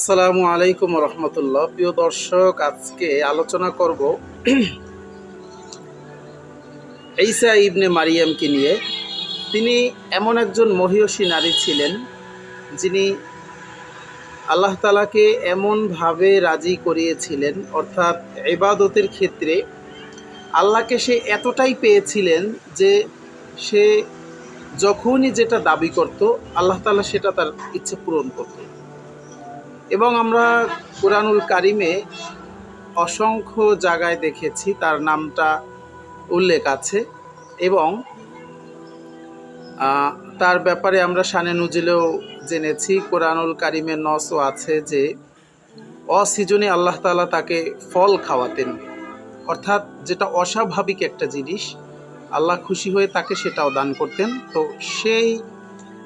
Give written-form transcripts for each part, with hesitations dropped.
আসসালামু আলাইকুম রহমতুল্লাহ। প্রিয় দর্শক, আজকে আলোচনা করব ঈসা ইবনে মারিয়ামকে নিয়ে। তিনি এমন একজন মহিয়সী নারী ছিলেন যিনি আল্লাহ তাআলাকে এমনভাবে রাজি করিয়েছিলেন, অর্থাৎ ইবাদতের ক্ষেত্রে আল্লাহকে সে এতটাই পেয়েছিলেন যে সে যখনই যেটা দাবি করত আল্লাহ তাআলা সেটা তার ইচ্ছে পূরণ করত। এবং আমরা কুরআনুল কারিমে অসংখ্য জায়গায় দেখেছি তার নামটা উল্লেখ আছে, এবং তার ব্যাপারে আমরা শানে নুজুলেও জেনেছি। কোরআনুল কারিমের নসও আছে যে অসিজনে আল্লাহ তাআলা তাকে ফল খাওয়াতেন, অর্থাৎ যেটা অস্বাভাবিক একটা জিনিস আল্লাহ খুশি হয়ে তাকে সেটাও দান করতেন। তো সেই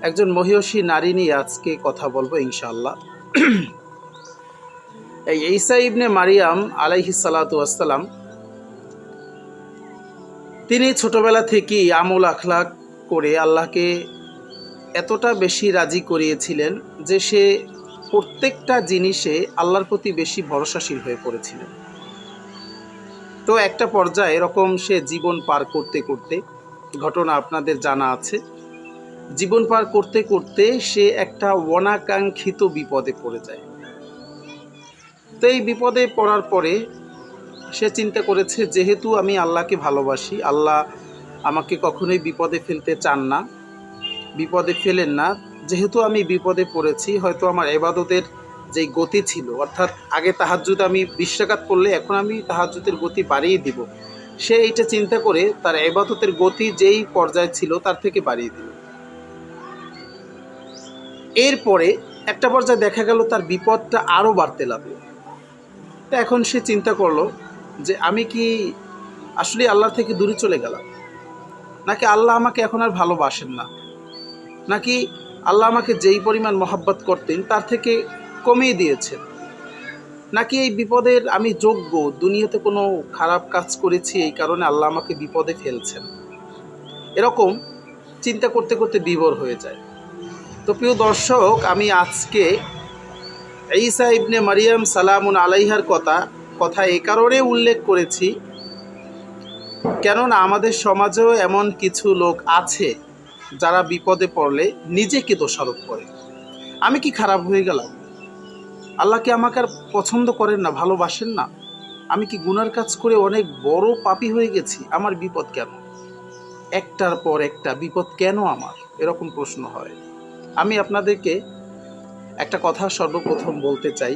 একজন মহিয়সী নারী নিয়ে আজকে কথা বলবো ইনশাআল্লাহ। এই ঈসা ইবনে মারিয়াম আলাইহিস সালাতু ওয়াসসালাম, তিনি ছোটবেলা থেকেই আমল আখলাক করে আল্লাহকে এতটা বেশি রাজি করিয়েছিলেন যে সে প্রত্যেকটা জিনিসে আল্লাহর প্রতি বেশি ভরসাশীল হয়ে পড়েছিলেন। তো একটা পর্যায়ে এরকম সে জীবন পার করতে করতে, ঘটনা আপনাদের জানা আছে, জীবন পার করতে করতে সে একটা অনাকাঙ্ক্ষিত বিপদে পড়ে যায়। তো এই বিপদে পড়ার পরে সে চিন্তা করেছে, যেহেতু আমি আল্লাহকে ভালোবাসি, আল্লাহ আমাকে কখনোই বিপদে ফেলতে চান না, বিপদে ফেলেন না, যেহেতু আমি বিপদে পড়েছি, হয়তো আমার ইবাদতের যেই গতি ছিল, অর্থাৎ আগে তাহাজ্জুদ আমি 20 রাকাত পড়লে এখন আমি তাহাজ্জুদের গতি বাড়িয়ে দিব, সে এইটা চিন্তা করে তার ইবাদতের গতি যেই পর্যায়ে ছিল তার থেকে বাড়িয়ে দিল। এরপরে একটা পর্যায়ে দেখা গেল তার বিপদটা আরও বাড়তে লাগলো। তো এখন সে চিন্তা করলো যে আমি কি আসলে আল্লাহ থেকে দূরে চলে গেলাম, নাকি আল্লাহ আমাকে এখন আর ভালোবাসেন না, নাকি আল্লাহ আমাকে যেই পরিমাণ মহাব্বত করতেন তার থেকে কমিয়ে দিয়েছেন, নাকি এই বিপদের আমি যোগ্য, দুনিয়াতে কোনো খারাপ কাজ করেছি এই কারণে আল্লাহ আমাকে বিপদে ফেলছেন। এরকম চিন্তা করতে করতে বিভোর হয়ে যায়। তো প্রিয় দর্শক, আমি আজকে ঈসা ইবনে মারিয়াম সালামুন আলাইহার কথা এই কারণে উল্লেখ করেছি, কেননা আমাদের সমাজেও এমন কিছু লোক আছে যারা বিপদে পড়লে নিজেকে দোষারোপ করে। আমি কি খারাপ হয়ে গেলাম? আল্লাহ কি আমাকে আর পছন্দ করেন না, ভালোবাসেন না? আমি কি গুনার কাজ করে অনেক বড় পাপী হয়ে গেছি? আমার বিপদ কেন? একটার পর একটা বিপদ কেন আমার? এরকম প্রশ্ন হয়। আমি আপনাদেরকে একটা কথা সর্বপ্রথম বলতে চাই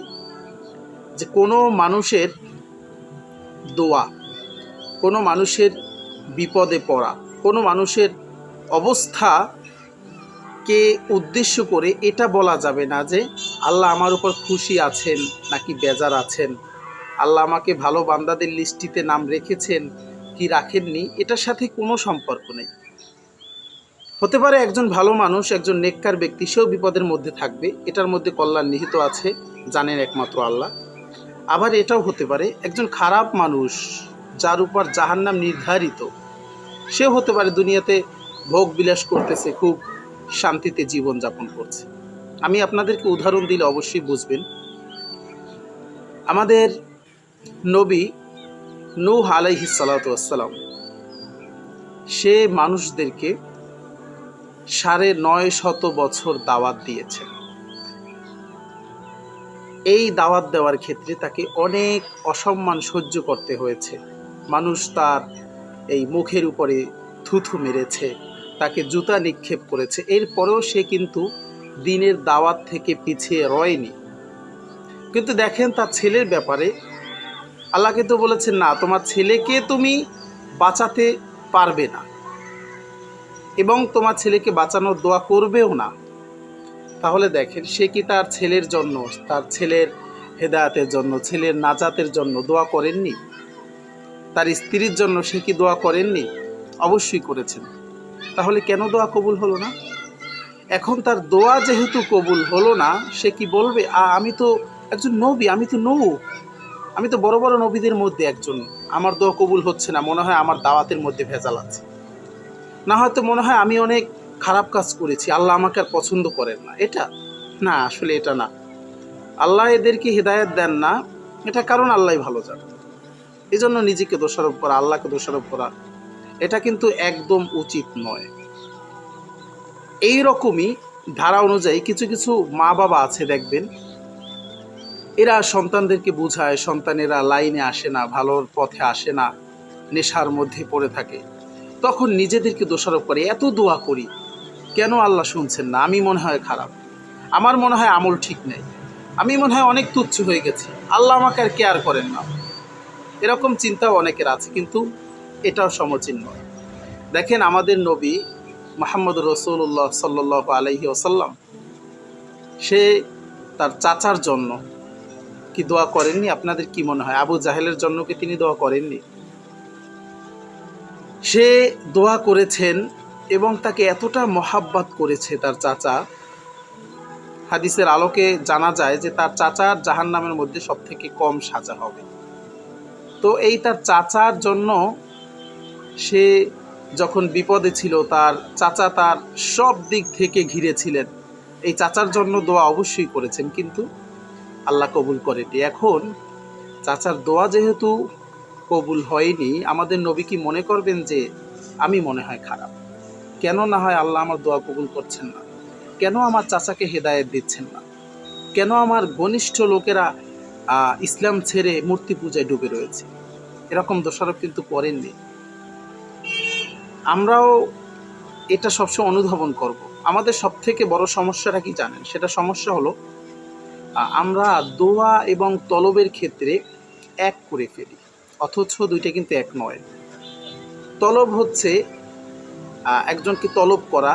যে কোনো মানুষের দোয়া, কোনো মানুষের বিপদে পড়া, কোনো মানুষের অবস্থাকে উদ্দেশ্য করে এটা বলা যাবে না যে আল্লাহ আমার উপর খুশি আছেন নাকি বেজার আছেন, আল্লাহ আমাকে ভালো বান্দাদের লিস্টিতে নাম রেখেছেন কি রাখেননি, এটার সাথে কোনো সম্পর্ক নেই। হতে পারে একজন ভালো মানুষ, একজন নেককার ব্যক্তি, সেও বিপদের মধ্যে থাকবে, এটার মধ্যে কল্যাণ নিহিত আছে, জানেন একমাত্র আল্লাহ। আবার এটাও হতে পারে একজন খারাপ মানুষ যার উপর জাহান্নাম নির্ধারিত, সেও হতে পারে দুনিয়াতে ভোগ বিলাস করতেছে, খুব শান্তিতে জীবন যাপন করছে। আমি আপনাদেরকে উদাহরণ দিলে অবশ্যই বুঝবেন। আমাদের নবী নূহ আলাইহিস সালাতু ওয়াসসালাম, সে মানুষদেরকে 950 বছর দাওয়াত দিয়েছেন। এই দাওয়াত দেওয়ার ক্ষেত্রে তাকে অনেক অসম্মান সহ্য করতে হয়েছে। মানুষ তার এই মুখের উপরে থুথু মেরেছে, তাকে জুতা নিক্ষেপ করেছে, এরপরেও সে কিন্তু দিনের দাওয়াত থেকে পিছিয়ে রয়নি। কিন্তু দেখেন তার ছেলের ব্যাপারে আল্লাহ কিন্তু বলেছেন, না, তোমার ছেলেকে তুমি বাঁচাতে পারবে না এবং তোমার ছেলেকে বাঁচানোর দোয়া করবেও না। তাহলে দেখেন সে কি তার ছেলের জন্য, তার ছেলের হেদায়েতের জন্য, ছেলের নাজাতের জন্য দোয়া করেননি? তার স্ত্রীর জন্য সে কি দোয়া করেননি? অবশ্যই করেছেন। তাহলে কেন দোয়া কবুল হলো না? এখন তার দোয়া যেহেতু কবুল হলো না, সে কি বলবে, আমি তো একজন নবী, আমি তো নূহ, আমি তো বড় বড় নবীদের মধ্যে একজন, আমার দোয়া কবুল হচ্ছে না, মনে হয় আমার দাওয়াতের মধ্যে ভেজাল আছে, না হয়তো মনে হয় আমি অনেক খারাপ কাজ করেছি, আল্লাহ আমাকে আর পছন্দ করেন না। এটা না, আসলে এটা না। আল্লাহ এদেরকে হেদায়েত দেন না, এটা কারণ আল্লাহ ভালো জানেন। এই জন্য নিজেকে দোষারোপ করা, আল্লাহকে দোষারোপ করা, এটা কিন্তু একদম উচিত নয়। এই রকমই ধারা অনুযায়ী কিছু কিছু মা বাবা আছে দেখবেন, এরা সন্তানদেরকে বুঝায়, সন্তানেরা লাইনে আসে না, ভালোর পথে আসে না, নেশার মধ্যে পড়ে থাকে, তখন নিজেদেরকে দোষারোপ করে, এত দোয়া করি কেন আল্লাহ শুনছেন না, আমি মনে হয় খারাপ, আমার মনে হয় আমল ঠিক নেই, আমি মনে হয় অনেক তুচ্ছ হয়ে গেছি, আল্লাহ আমাকে আর কেয়ার করেন না। এরকম চিন্তাও অনেকের আছে, কিন্তু এটাও সমীচীন নয়। দেখেন আমাদের নবী মুহাম্মদ রাসূলুল্লাহ সাল্লাল্লাহু আলাইহি ওয়াসাল্লাম, সে তার চাচার জন্য কি দোয়া করেননি? আপনাদের কি মনে হয় আবু জাহেলের জন্য কি তিনি দোয়া করেননি? সে দোয়া করেছেন এবং তাকে এতটা মহাব্বত করেছে তার চাচা, হাদিসের আলোকে জানা যায় যে তার চাচার জাহান্নামের মধ্যে সবথেকে কম সাজা হবে। তো এই তার চাচার জন্য সে যখন বিপদে ছিল, তার চাচা তার সব দিক থেকে ঘিরে ছিলেন, এই চাচার জন্য দোয়া অবশ্যই করেছেন, কিন্তু আল্লাহ কবুল করেনি। এখন চাচার দোয়া যেহেতু কবুল হয়নি, আমাদের নবী কি মনে করবেন যে আমি মনে হয় খারাপ, কেন না হয় আল্লাহ আমার দোয়া কবুল করছেন না, কেন আমার চাচাকে হেদায়েত দিচ্ছেন না, কেন আমার ঘনিষ্ঠ লোকেরা ইসলাম ছেড়ে মূর্তি পূজায় ডুবে রয়েছে? এরকম দোষারোপ কিন্তু করেননি। আমরাও এটা সবসময় অনুধাবন করব। আমাদের সবথেকে বড় সমস্যাটা কি জানেন? সেটা সমস্যা হলো আমরা দোয়া এবং তলবের ক্ষেত্রে এক করে ফেলি, অথচ দুইটা কিন্তু এক নয়। তলব হচ্ছে একজনকে তলব করা,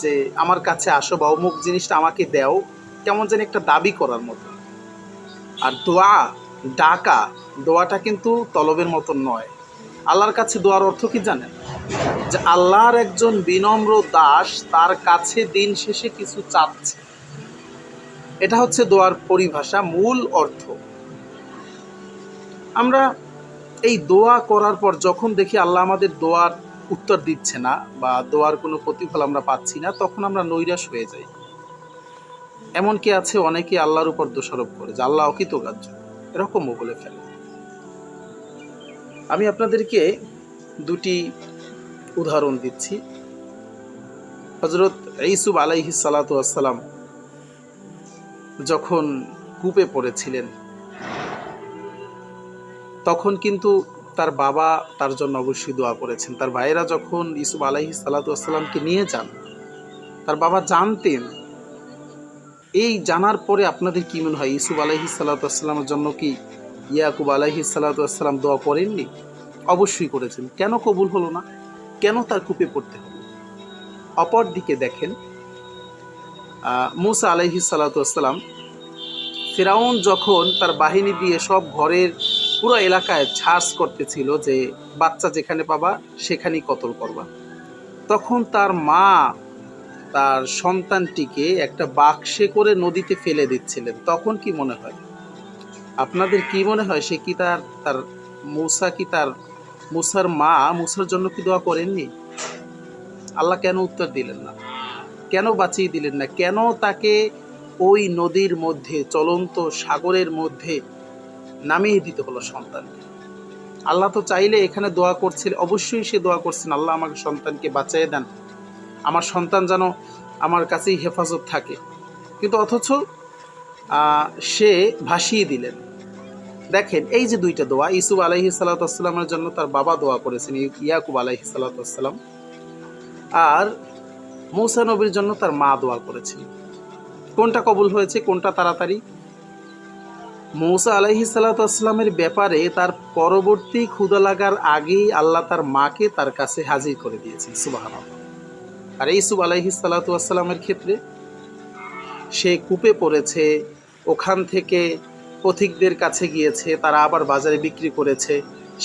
যে আমার কাছে আসো বা অমুক জিনিসটা আমাকে দাও, কেমন যেন একটা দাবি করার মতো। আর দোয়া, ডাকা, দোয়াটা কিন্তু তলবের মতন নয়। আল্লাহর কাছে দোয়ার অর্থ কি জানেন? যে আল্লাহর একজন বিনম্র দাস তার কাছে দিন শেষে কিছু চাচ্ছে, এটা হচ্ছে দোয়ার পরিভাষা, মূল অর্থ। আমরা এই দোয়া করার পর যখন দেখি আল্লাহ আমাদের দোয়ার উত্তর দিচ্ছে না বা দোয়ার কোনো প্রতিফল আমরা পাচ্ছি না, তখন আমরা নৈরাশ হয়ে যাই। এমনকি আছে অনেকে আল্লাহর উপর দোষারোপ করে যে আল্লাহ অকৃতকার্য, এরকমও বলে ফেলে। আমি আপনাদেরকে দুটি উদাহরণ দিচ্ছি। হযরত ইউসুফ আলাইহিস সালাতু ওয়াস সালাম যখন কূপে পড়েছিলেন, তখন কিন্তু তার বাবা তার জন্য অবশ্যই দোয়া করেছেন। তার ভাইয়েরা যখন ইউসুফ আলাইহিস সালাতু ওয়াস সালামকে নিয়ে যান, তার বাবা জানতেন। এই জানার পরে আপনাদের কি মনে হয়, ইউসুফ আলাইহিস সালাতু ওয়াস সালামের জন্য কি ইয়াকুব আলাইহিস সালাতু ওয়াস সালাম দোয়া করেননি? অবশ্যই করেছেন। কেন কবুল হলো না? কেন তার কূপে পড়তে হলো? অপর দিকে দেখেন মূসা আলাইহিস সালাতু ওয়াস সালাম, ফিরাউন যখন তার বাহিনী দিয়ে সব ঘরের পুরো এলাকায় সার্চ করতেছিল যে বাচ্চা যেখানে পাবা সেখানেই কতল করবা, তখন তার মা তার সন্তানটিকে একটা বাক্সে করে নদীতে ফেলে দিচ্ছিলেন, তখন কি মনে হয়? আপনাদের কি মনে হয় সে কি তার তার মূসা কি তার মূসার মা মূসার জন্য কি দোয়া করেননি? আল্লাহ কেন উত্তর দিলেন না? কেন বাঁচিয়ে দিলেন না? কেন তাকে ওই নদীর মধ্যে, চলন্ত সাগরের মধ্যে নামিয়ে দিতে হলো সন্তানকে? আল্লাহ তো চাইলে এখানে দোয়া করছিল, অবশ্যই সে দোয়া করছেন, আল্লাহ আমাকে সন্তানকে বাঁচিয়ে দেন, আমার সন্তান যেন আমার কাছেই হেফাজত থাকে, কিন্তু অথচ সে ভাসিয়ে দিলেন। দেখেন এই যে দুইটা দোয়া, ইউসুফ আলাইহিস সালাতু ওয়াস সালামের জন্য তার বাবা দোয়া করেছেন, ইয়াকুব আলাইহিস সালাতু ওয়াস সালাম, আর মূসা নবীর জন্য তার মা দোয়া করেছেন। কোনটা কবুল হয়েছে, কোনটা তাড়াতাড়ি? মূসা আলাইহিস সালাতু ওয়াস সালামের ব্যাপারে তার পরবর্তী ক্ষুধা লাগার আগেই আল্লাহ তার মাকে তার কাছে হাজির করে দিয়েছেন, সুবহানাল্লাহ। আর ইউসুফ আলাইহিস সালাতু ওয়াস সালামের ক্ষেত্রে সে কূপে পড়েছে, ওখান থেকে পথিকদের কাছে গিয়েছে, তারা আবার বাজারে বিক্রি করেছে,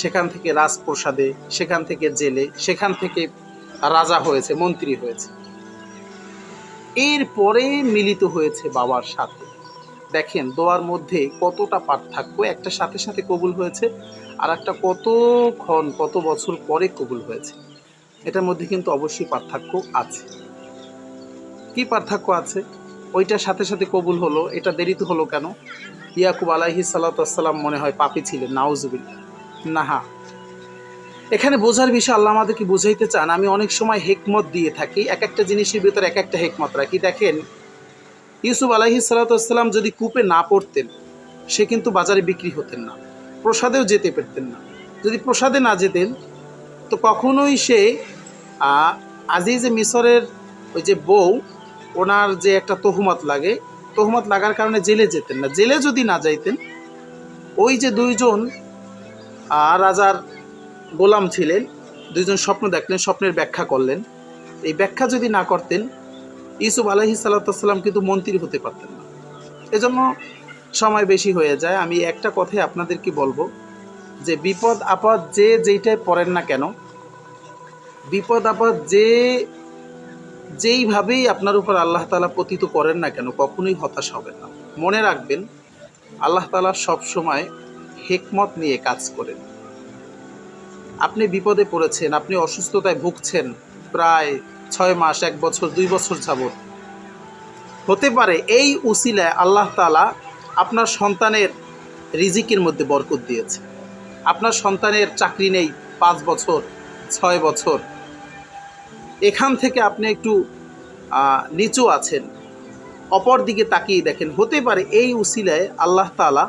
সেখান থেকে রাজপ্রসাদে, সেখান থেকে জেলে, সেখান থেকে রাজা হয়েছে, মন্ত্রী হয়েছে, এরপরে মিলিত হয়েছে বাবার সাথে। দেখেন দোয়ার মধ্যে কতটা পার্থক্য, একটা সাথে সাথে কবুল হয়েছে, আর একটা কতক্ষণ কত বছর পরে কবুল হয়েছে। এটার মধ্যে কিন্তু অবশ্যই পার্থক্য আছে। কি পার্থক্য আছে? ওইটার সাথে সাথে কবুল হলো, এটা দেরিতে হলো কেন? ইয়াকুব আলাইহিস সালাতু ওয়াসসালাম মনে হয় পাপী ছিলেন, নাউজুবিল্লাহ। না, এখানে বোঝার বিষয় আল্লাহ আমাদেরকে বুঝাইতে চান। আমি অনেক সময় হেকমত দিয়ে থাকি, এক একটা জিনিসের ভিতরে এক একটা হেকমত রাখি। দেখেন, ইউসুফ আলাইহিস সালাতু ওয়াসসালাম যদি কূপে না পড়তেন, সে কিন্তু বাজারে বিক্রি হতেন না, প্রসাদেও যেতে পারতেন না। যদি প্রসাদে না যেতেন, তো কখনোই সে আজিজে মিসরের ওই যে বউ, ওনার যে একটা তহুমত লাগে, তহুমত লাগার কারণে জেলে যেতেন না। জেলে যদি না যাইতেন, ওই যে দুইজন রাজার গোলাম ছিলেন, দুইজন স্বপ্ন দেখলেন, স্বপ্নের ব্যাখ্যা করলেন, এই ব্যাখ্যা যদি না করতেন, ইউসুফ আলাইহিস সালাতু ওয়াসসালাম কিন্তু মন্ত্রী হতে পারতেন না। এজন্য সময় বেশি হয়ে যায়। আমি একটা কথাই আপনাদেরকে বলবো যে বিপদ আপদ যে যেইটাই পড়েন না কেন, বিপদ আপদ যেইভাবেই আপনার উপর আল্লাহ তাআলা পতিত করেন না কেন, কখনোই হতাশ হবেন না। মনে রাখবেন, আল্লাহ তাআলা সবসময় হিকমত নিয়ে কাজ করেন। আপনি বিপদে পড়েছেন, আপনি অসুস্থতায় ভুগছেন প্রায় 6 মাস, 1 বছর, 2 বছর যাবত। হতে পারে এই উসিলায় আল্লাহ তাআলা আপনার সন্তানের রিজিকের মধ্যে বরকত দিয়েছে। আপনার সন্তানের চাকরি নেই 5 বছর, 6 বছর, এখান থেকে আপনি একটু নিচু আছেন, অপর দিকে তাকিয়ে দেখেন, হতে পারে এই উসিলায় আল্লাহ তাআলা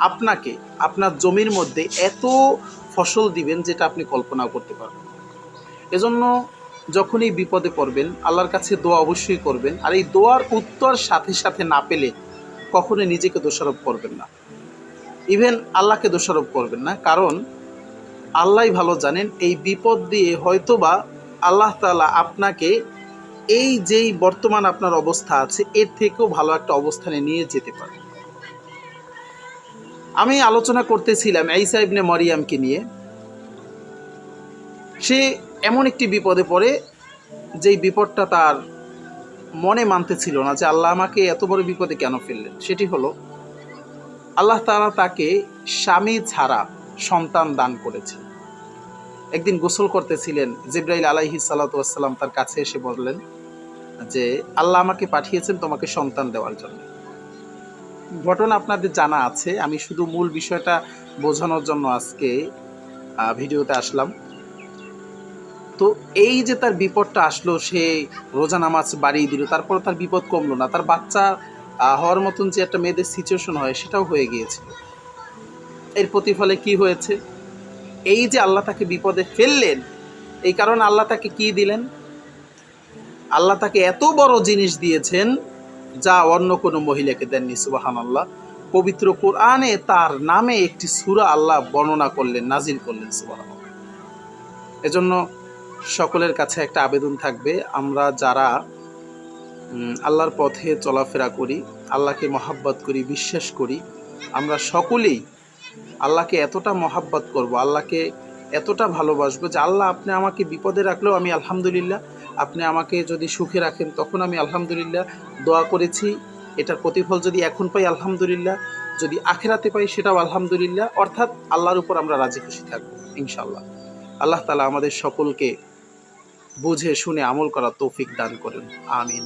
আপনাকে আপনার জমির মধ্যে এত ফসল দিবেন যেটা আপনি কল্পনাও করতে পারবেন। এজন্য যখনই বিপদে পড়বেন, আল্লাহর কাছে দোয়া অবশ্যই করবেন। আর এই দোয়ার উত্তর সাথে সাথে না পেলে কখনোই নিজেকে দোষারোপ করবেন না, ইভেন আল্লাহকে দোষারোপ করবেন না। কারণ আল্লাহই ভালো জানেন এই বিপদ দিয়ে হয়তোবা আল্লাহ তাআলা আপনাকে এই যেই বর্তমান আপনার অবস্থা আছে, এর থেকেও ভালো একটা অবস্থানে নিয়ে যেতে পারে। আমি আলোচনা করতেছিলাম ঈসা ইবনে মরিয়মকে নিয়ে। সে এমন একটি বিপদে পড়ে, যেই বিপদটা তার মনে মানতে ছিল না যে আল্লাহ আমাকে এত বড় বিপদে কেন ফেললেন। সেটি হলো, আল্লাহ তাআলা তাকে স্বামী ছাড়া সন্তান দান করেছেন। একদিন গোসল করতেছিলেন, জিবরাইল আলাইহিস সালাতু ওয়াসসালাম তার কাছে এসে বললেন যে আল্লাহ আমাকে পাঠিয়েছেন তোমাকে সন্তান দেওয়ার জন্য। ঘটনা আপনাদের জানা আছে, আমি শুধু মূল বিষয়টা বোঝানোর জন্য আজকে ভিডিওতে আসলাম। তো এই যে তার বিপদটা আসলো, সে রোজা নামাজ বাড়িয়ে দিল, তারপর তার বিপদ কমলো না। তার বাচ্চা হওয়ার মতন যে একটা মেয়েদের সিচুয়েশন হয়, সেটাও হয়ে গিয়েছিল। এর প্রতিফলে কি হয়েছে? এই যে আল্লাহ তাকে বিপদে ফেললেন, এই কারণে আল্লাহ তাকে কি দিলেন? আল্লাহ তাকে এত বড় জিনিস দিয়েছেন যা অন্য কোনো মহিলাকে দেননি। সুবহানাল্লাহ। পবিত্র কোরআনে তার নামে একটি সূরা আল্লাহ বর্ণনা করলেন, নাজিল করলেন। সুবহানাল্লাহ। এজন্য সকলের কাছে একটা আবেদন থাকবে, আমরা যারা আল্লাহর পথে চলাফেরা করি, আল্লাহকে মহাব্বত করি, বিশ্বাস করি, আমরা সকলেই আল্লাহকে এতটা মহাব্বত করব, আল্লাহকে এতটা ভালোবাসবো যে আল্লাহ আপনি আমাকে বিপদে রাখলেও আমি আলহামদুলিল্লাহ, আপনি আমাকে যদি সুখে রাখেন তখন আমি আলহামদুলিল্লাহ, দোয়া করেছি এটার প্রতিফল যদি এখন পাই আলহামদুলিল্লাহ, যদি আখিরাতে পাই সেটাও আলহামদুলিল্লাহ। অর্থাৎ আল্লাহর উপর আমরা রাজি খুশি থাকবো ইনশাআল্লাহ। আল্লাহ তাআলা আমাদের সকলকে বুঝে শুনে আমল করার তৌফিক দান করেন। আমিন।